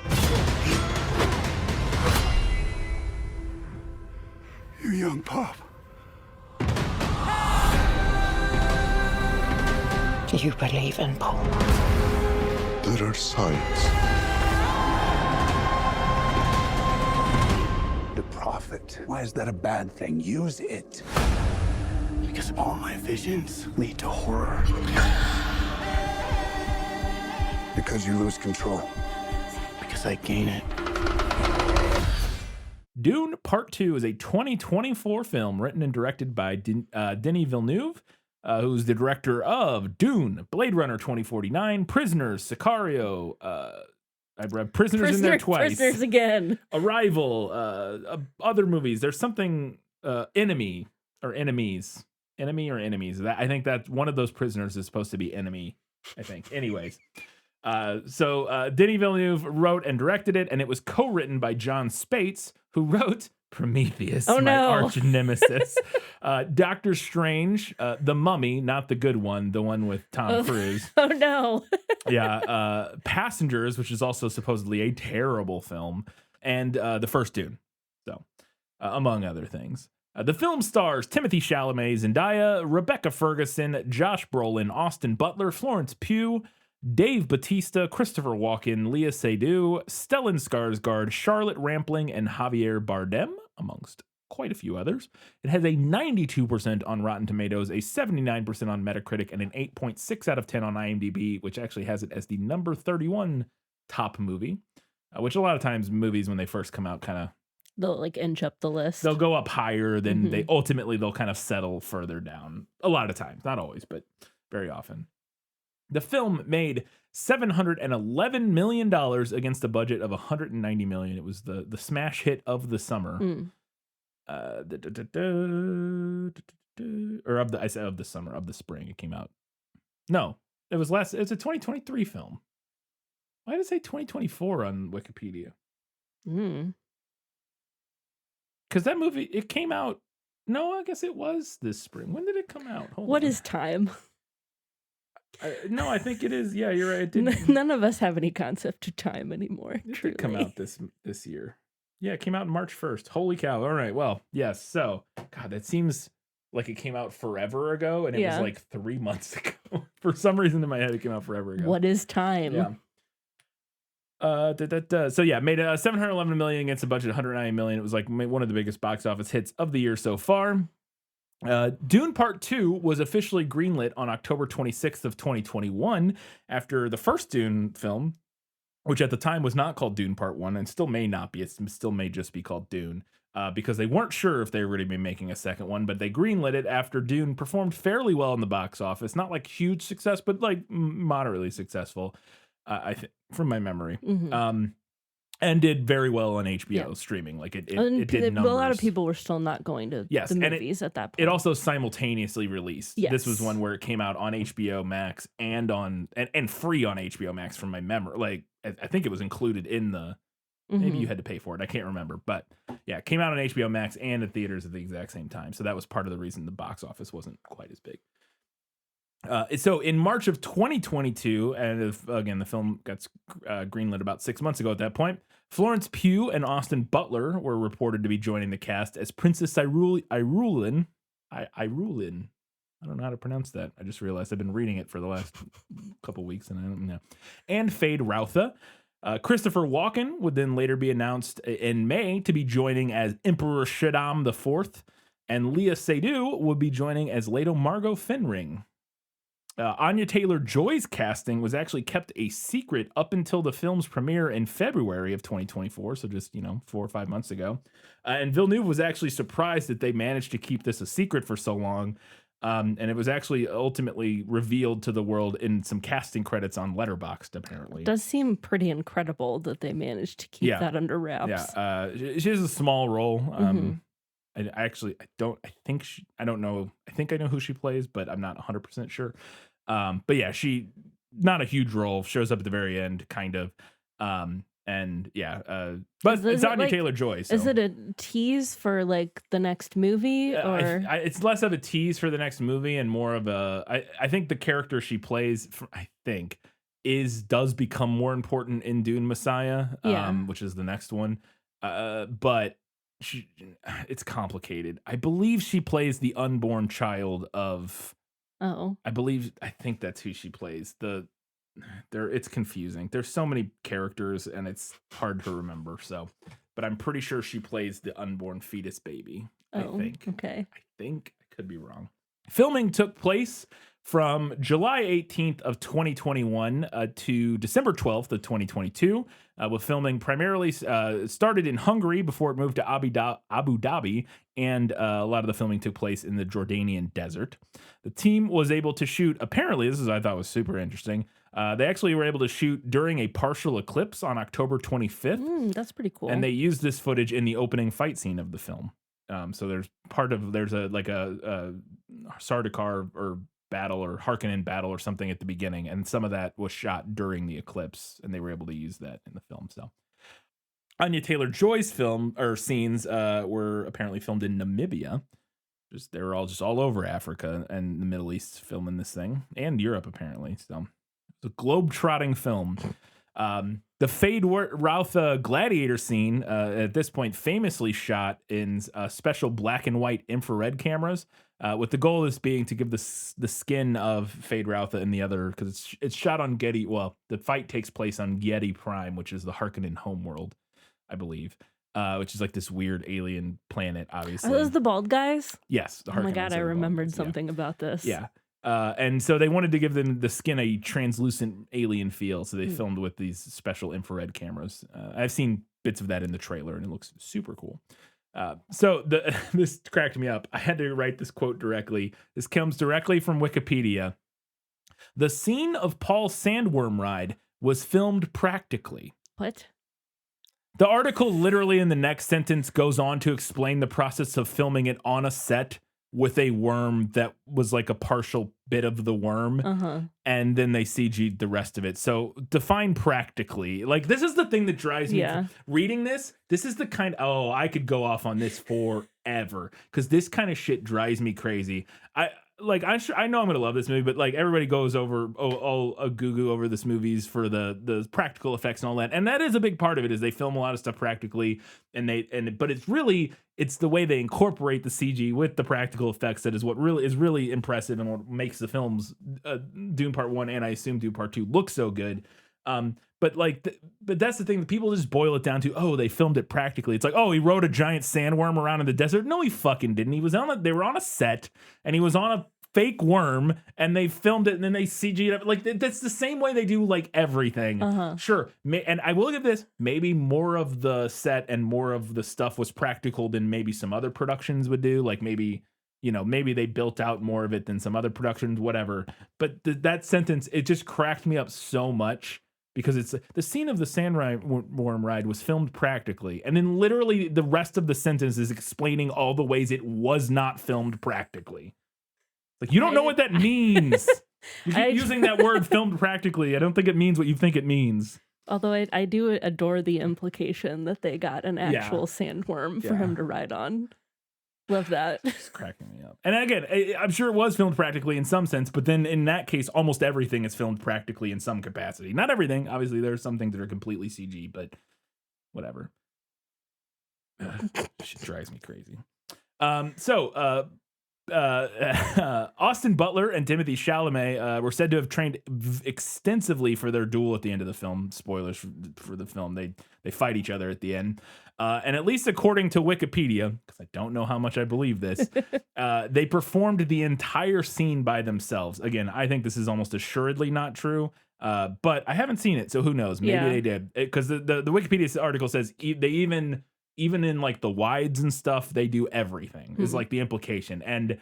You young pup. Do you believe in Paul? There are signs. The prophet with it. Why is that a bad thing? Use it. Because all my visions lead to horror. Because you lose control. Because I gain it. Dune Part 2 is a 2024 film written and directed by Denis Villeneuve, who's the director of Dune, Blade Runner 2049, Prisoners, Sicario, I've read Prisoners in there twice. Prisoners again. Arrival, other movies. There's something, Enemy or Enemies. Enemy or Enemies. I think that one of those prisoners is supposed to be enemy, I think. Anyways. So Denis Villeneuve wrote and directed it, and it was co-written by John Spates, who wrote Prometheus, my arch nemesis, Doctor Strange, The Mummy, not the good one, the one with Tom Cruise. Oh no. Yeah, Passengers, which is also supposedly a terrible film, and the first Dune. So, among other things. The film stars Timothée Chalamet, Zendaya, Rebecca Ferguson, Josh Brolin, Austin Butler, Florence Pugh, Dave Bautista, Christopher Walken, Léa Seydoux, Stellan Skarsgård, Charlotte Rampling, and Javier Bardem, amongst quite a few others. It has a 92% on Rotten Tomatoes, a 79% on Metacritic, and an 8.6 out of 10 on IMDb, which actually has it as the number 31 top movie, which a lot of times movies, when they first come out, kind of They'll like inch up the list. they'll go up higher than they'll kind of settle further down. A lot of times, not always, but very often. The film made $711 million against a budget of $190 million. It was the smash hit of the summer. Or of the spring. It came out. No, it was last. It's a 2023 film. Why did it say 2024 on Wikipedia? Because that movie, it came out. No, I guess it was this spring. When did it come out? What is time? No, I think it is. Yeah, you're right. It did, None of us have any concept of time anymore. it Truly. did come out this year. Yeah, it came out March 1st. Holy cow. All right. Well, yes. So, God, that seems like it came out forever ago, and it was like 3 months ago. For some reason in my head, it came out forever ago. What is time? Yeah. So yeah, made $711 million against a budget of $190 million. It was like one of the biggest box office hits of the year so far. Dune Part 2 was officially greenlit on October 26th of 2021 after the first Dune film, which at the time was not called Dune Part 1 and still may not be. It still may just be called Dune because they weren't sure if they were going to be making a second one, but they greenlit it after Dune performed fairly well in the box office. Not like huge success, but like moderately successful, I think, from my memory. And did very well on HBO streaming. Like it did numbers. A lot of people were still not going to the movies at that point. It also simultaneously released. Yes. This was one where it came out on HBO Max and free on HBO Max from my memory. Like I think it was included in the. Maybe you had to pay for it. I can't remember, but yeah, it came out on HBO Max and at theaters at the exact same time. So that was part of the reason the box office wasn't quite as big. So in March of 2022, and again, the film got greenlit about 6 months ago at that point, Florence Pugh and Austin Butler were reported to be joining the cast as Princess Irulan. I don't know how to pronounce that. I just realized I've been reading it for the last couple weeks, and I don't know. And Fade Routha. Christopher Walken would then later be announced in May to be joining as Emperor Shaddam IV, and Léa Seydoux would be joining as Lady Margot Fenring. Anya Taylor-Joy's casting was actually kept a secret up until the film's premiere in February of 2024, so just, 4 or 5 months ago. And Villeneuve was actually surprised that they managed to keep this a secret for so long, and it was actually ultimately revealed to the world in some casting credits on Letterboxd, apparently. It does seem pretty incredible that they managed to keep that under wraps. Yeah, she has a small role. I don't know. I think I know who she plays, but I'm not 100% sure. But yeah, she not a huge role, shows up at the very end, kind of. But it's Anya Taylor-Joy. So. Is it a tease for like the next movie, or it's less of a tease for the next movie and more of a? I think the character she plays, does become more important in Dune Messiah, which is the next one. But it's complicated. I believe she plays the unborn child of. Oh, I think that's who she plays. It's confusing. There's so many characters and it's hard to remember. So, but I'm pretty sure she plays the unborn fetus baby. Oh, I think. okay. I could be wrong. Filming took place from July 18th of 2021 to December 12th of 2022, with filming primarily started in Hungary before it moved to Abu Dhabi, and a lot of the filming took place in the Jordanian desert. The team was able to shoot, apparently, this is I thought was super interesting, they actually were able to shoot during a partial eclipse on October 25th. That's pretty cool. And they used this footage in the opening fight scene of the film. So there's a Sardaukar or battle or Harkonnen battle or something at the beginning, and some of that was shot during the eclipse, and they were able to use that in the film. So Anya Taylor-Joy's scenes were apparently filmed in Namibia. They were all over Africa and the Middle East filming this thing, and Europe apparently. So it's a globe-trotting film. The Fade Routha gladiator scene, at this point famously shot in special black and white infrared cameras, with the goal of this being to give the skin of Fade Routha and the other, because it's shot on Getty. Well, the fight takes place on Getty Prime, which is the Harkonnen homeworld, I believe, which is like this weird alien planet, obviously. Are those the bald guys? Yes. The Oh my Harkonnens God, I are the bald remembered guys, something about this. Yeah. And so they wanted to give them the skin a translucent alien feel, so they filmed with these special infrared cameras. I've seen bits of that in the trailer, and it looks super cool. So this cracked me up. I had to write this quote directly. This comes directly from Wikipedia. The scene of Paul's sandworm ride was filmed practically. What? The article literally in the next sentence goes on to explain the process of filming it on a set with a worm that was like a partial bit of the worm, and then they CG'd the rest of it. So define practically. Like, this is the thing that drives me. Reading this is the kind, I could go off on this forever, because this kind of shit drives me crazy. I know I'm gonna love this movie, but like everybody goes over all goo over this movies for the practical effects and all that, and that is a big part of it. Is they film a lot of stuff practically, but it's the way they incorporate the CG with the practical effects that is what is really impressive and what makes the films Dune Part 1 and I assume Dune Part 2 look so good. But that's the thing that people just boil it down to. They filmed it practically. It's like, he rode a giant sandworm around in the desert. No, he fucking didn't. They were on a set, and he was on a fake worm, and they filmed it, and then they CG'd it up. Like, that's the same way they do like everything. Sure, and I will give this, maybe more of the set and more of the stuff was practical than maybe some other productions would do. Like maybe they built out more of it than some other productions, whatever. But that sentence, it just cracked me up so much. Because it's the scene of the sandworm ride was filmed practically. And then literally the rest of the sentence is explaining all the ways it was not filmed practically. Like, you don't know what that means. You keep using that word filmed practically. I don't think it means what you think it means. Although I do adore the implication that they got an actual sandworm for him to ride on. Love that. It's cracking me up. And again, I'm sure it was filmed practically in some sense, but then in that case, almost everything is filmed practically in some capacity. Not everything. Obviously, there are some things that are completely CG, but whatever. Shit drives me crazy. Austin Butler and Timothée Chalamet were said to have trained extensively for their duel at the end of the film. Spoilers for the film. They fight each other at the end. And at least according to Wikipedia, because I don't know how much I believe this, they performed the entire scene by themselves. Again, I think this is almost assuredly not true, but I haven't seen it, so who knows? Maybe they did. Because the Wikipedia article says they even in like the wides and stuff, they do everything, is like the implication. And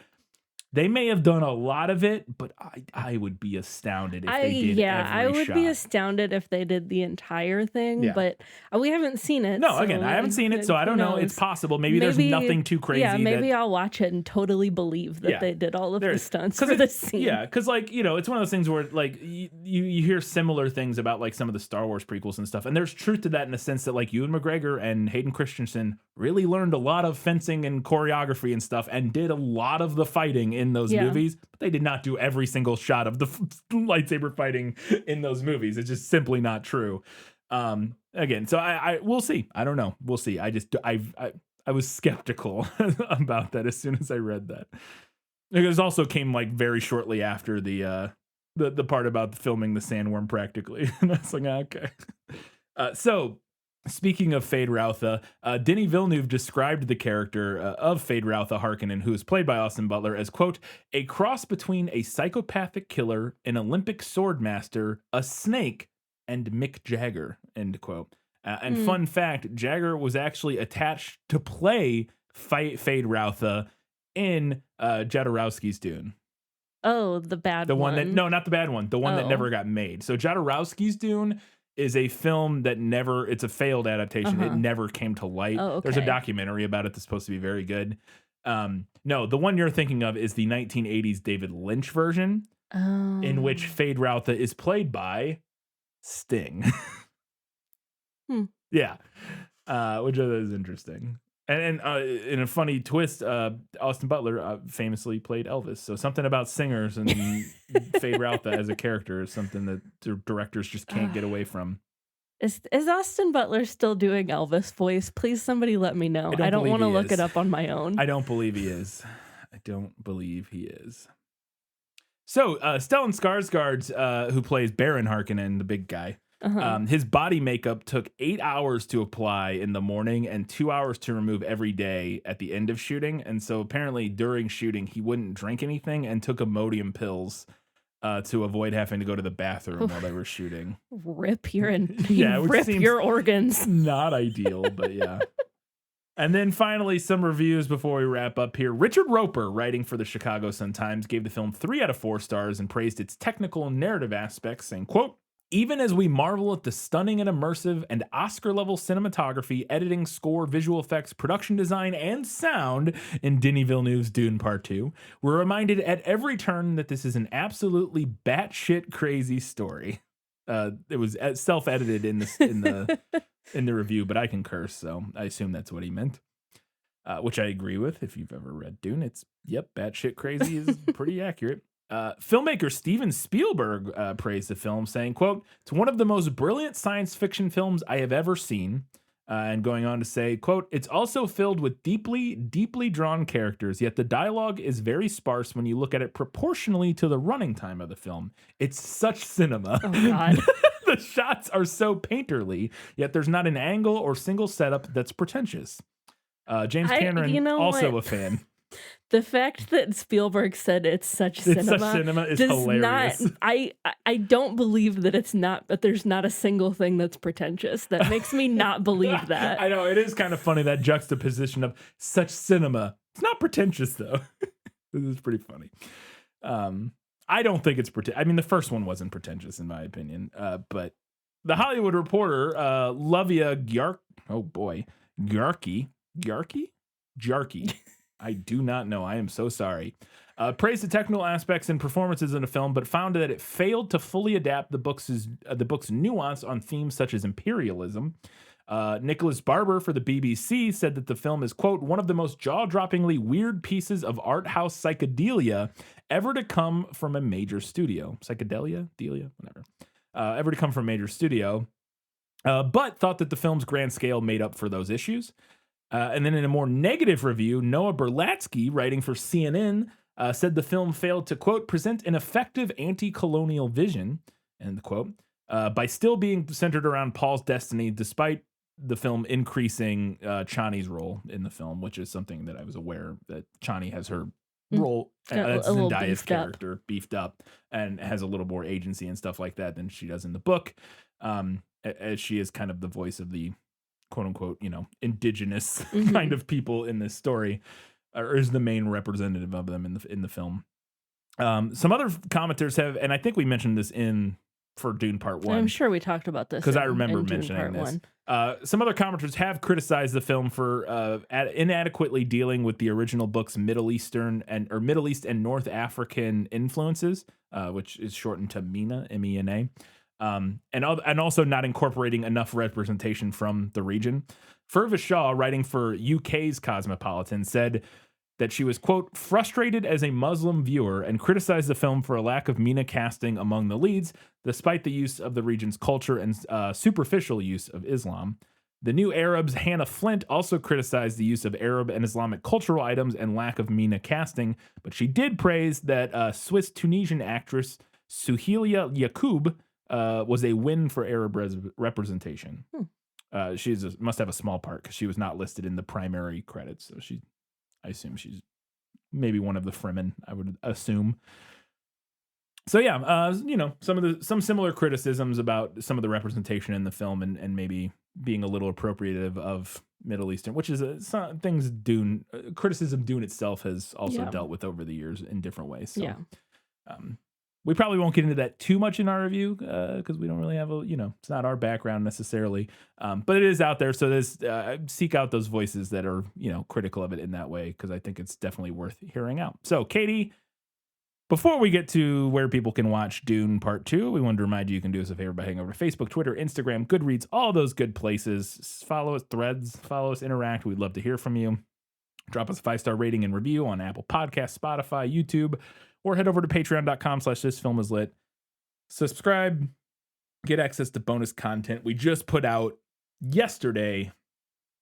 they may have done a lot of it, but I would be astounded if they did every I would shot. be astounded if they did the entire thing, but we haven't seen it. No, again, I haven't seen it, so I don't know. It's possible. Maybe there's nothing too crazy. Yeah, maybe I'll watch it and totally believe that they did all of the stunts for this scene. Yeah, because like, it's one of those things where like you hear similar things about like some of the Star Wars prequels and stuff, and there's truth to that in the sense that like Ewan McGregor and Hayden Christensen really learned a lot of fencing and choreography and stuff, and did a lot of the fighting in those movies, but they did not do every single shot of the lightsaber fighting in those movies. It's just simply not true. Again, so I we'll see. I don't know. We'll see. I was skeptical about that as soon as I read that. It also came like very shortly after the part about filming the sandworm practically, and I was like, okay. So Speaking of Fade Routha, Denis Villeneuve described the character of Fade Routha Harkonnen, who is played by Austin Butler, as, quote, a cross between a psychopathic killer, an Olympic sword master, a snake, and Mick Jagger, end quote. And fun fact, Jagger was actually attached to play Fade Routha in Jodorowsky's Dune. Oh, the bad one. The one that, no, not the bad one, the one that never got made. So Jodorowsky's Dune is a film that never, it's a failed adaptation. It never came to light. Oh, okay. There's a documentary about it that's supposed to be very good. No, the one you're thinking of is the 1980s David Lynch version, in which Fade Routha is played by Sting. Yeah, which is interesting. And in a funny twist, Austin Butler famously played Elvis. So something about singers and Fade Routha as a character is something that the directors just can't get away from. Is Austin Butler still doing Elvis voice? Please, somebody let me know. I don't want to look it up on my own. I don't believe he is. So Stellan Skarsgård, who plays Baron Harkonnen, the big guy, his body makeup took 8 hours to apply in the morning and 2 hours to remove every day at the end of shooting. And so apparently during shooting, he wouldn't drink anything and took Imodium pills to avoid having to go to the bathroom while they were shooting. Rip your rip your organs. Not ideal, but yeah. And then finally, some reviews before we wrap up here. Richard Roper, writing for the Chicago Sun-Times, gave the film 3 out of 4 stars and praised its technical and narrative aspects, saying, quote, even as we marvel at the stunning and immersive and Oscar-level cinematography, editing, score, visual effects, production design, and sound in Denis Villeneuve's Dune Part 2, we're reminded at every turn that this is an absolutely batshit crazy story. It was self-edited in the review, but I can curse, so I assume that's what he meant. Which I agree with. If you've ever read Dune, batshit crazy is pretty accurate. Filmmaker Steven Spielberg praised the film, saying, quote, it's one of the most brilliant science fiction films I have ever seen. And going on to say, quote, it's also filled with deeply, deeply drawn characters, yet the dialogue is very sparse when you look at it proportionally to the running time of the film. It's such cinema. Oh, God. The shots are so painterly, yet there's not an angle or single setup that's pretentious. James Cameron, also a fan. The fact that Spielberg said it's such cinema is hilarious. I don't believe that it's not, but there's not a single thing that's pretentious. That makes me not believe that. I know, it is kind of funny, that juxtaposition of such cinema. It's not pretentious, though. This is pretty funny. I don't think it's pretentious. I mean, the first one wasn't pretentious, in my opinion. But The Hollywood Reporter, Lavia Gyarki. I do not know. I am so sorry. Praised the technical aspects and performances in the film, but found that it failed to fully adapt the book's nuance on themes such as imperialism. Nicholas Barber for the BBC said that the film is, quote, one of the most jaw-droppingly weird pieces of art house psychedelia ever to come from a major studio. Psychedelia? Delia? Whatever. Ever to come from a major studio. But thought that the film's grand scale made up for those issues. And then in a more negative review, Noah Berlatsky, writing for CNN, said the film failed to, quote, present an effective anti-colonial vision, end quote, by still being centered around Paul's destiny, despite the film increasing Chani's role in the film, which is something that I was aware that Chani has her role, that's Zendaya's character, beefed up, and has a little more agency and stuff like that than she does in the book, as she is kind of the voice of the quote unquote, indigenous kind of people in this story, or is the main representative of them in the film. Some other commenters have, and I think we mentioned this for Dune Part 1. I'm sure we talked about this because I remember mentioning this. Some other commenters have criticized the film for inadequately dealing with the original book's Middle East and North African influences, which is shortened to MENA, MENA. And also not incorporating enough representation from the region. Fervis Shaw, writing for UK's Cosmopolitan, said that she was, quote, frustrated as a Muslim viewer and criticized the film for a lack of MENA casting among the leads, despite the use of the region's culture and superficial use of Islam. The New Arab's Hannah Flint also criticized the use of Arab and Islamic cultural items and lack of MENA casting, but she did praise that Swiss-Tunisian actress Souheila Yacoub was a win for Arab representation. She must have a small part because she was not listed in the primary credits. So I assume she's maybe one of the Fremen, I would assume. So yeah, some similar criticisms about some of the representation in the film and maybe being a little appropriative of Middle Eastern, which is some things Dune criticism Dune itself has also dealt with over the years in different ways. So, we probably won't get into that too much in our review because we don't really have it's not our background necessarily, but it is out there. So seek out those voices that are critical of it in that way because I think it's definitely worth hearing out. So Katie, before we get to where people can watch Dune Part 2, we wanted to remind you can do us a favor by heading over to Facebook, Twitter, Instagram, Goodreads, all those good places. Follow us, Threads, follow us, interact. We'd love to hear from you. Drop us a 5-star rating and review on Apple Podcasts, Spotify, YouTube, or head over to patreon.com/thisfilmislit. Subscribe, get access to bonus content. We just put out yesterday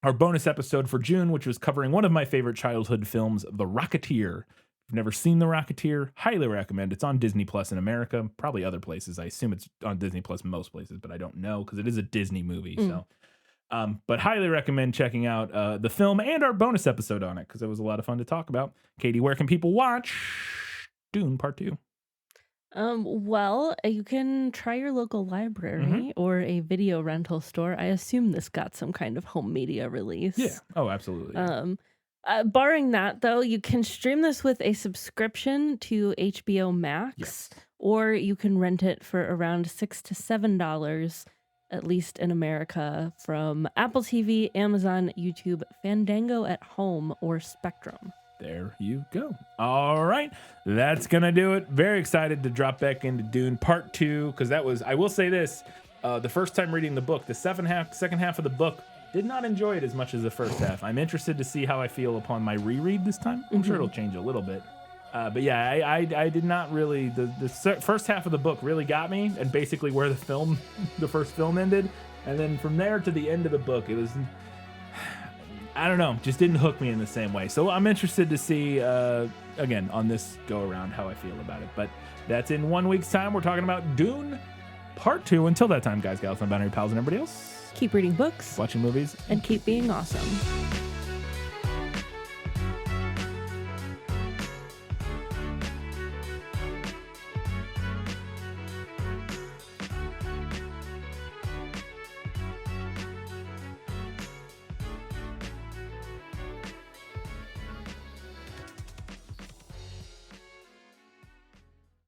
our bonus episode for June, which was covering one of my favorite childhood films, The Rocketeer. If you've never seen The Rocketeer, highly recommend. It's on Disney Plus in America, probably other places. I assume it's on Disney Plus in most places, but I don't know because it is a Disney movie. So, but highly recommend checking out the film and our bonus episode on it because it was a lot of fun to talk about. Katie, where can people watch Dune Part 2? Well, you can try your local library or a video rental store. I assume this got some kind of home media release. Yeah. Oh, absolutely. Barring that, though, you can stream this with a subscription to HBO Max, or you can rent it for around $6 to $7, at least in America, from Apple TV, Amazon, YouTube, Fandango at Home, or Spectrum. There you go. All right. That's going to do it. Very excited to drop back into Dune Part 2 because that was, I will say this, the first time reading the book, the second half of the book, did not enjoy it as much as the first half. I'm interested to see how I feel upon my reread this time. I'm sure it'll change a little bit. But yeah, I did not really, the first half of the book really got me and basically where the first film ended. And then from there to the end of the book, it was, I don't know, just didn't hook me in the same way. So I'm interested to see, again, on this go around, how I feel about it. But that's in 1 week's time. We're talking about Dune Part 2. Until that time, guys, gals, my boundary pals, and everybody else, keep reading books, watching movies, and keep being awesome.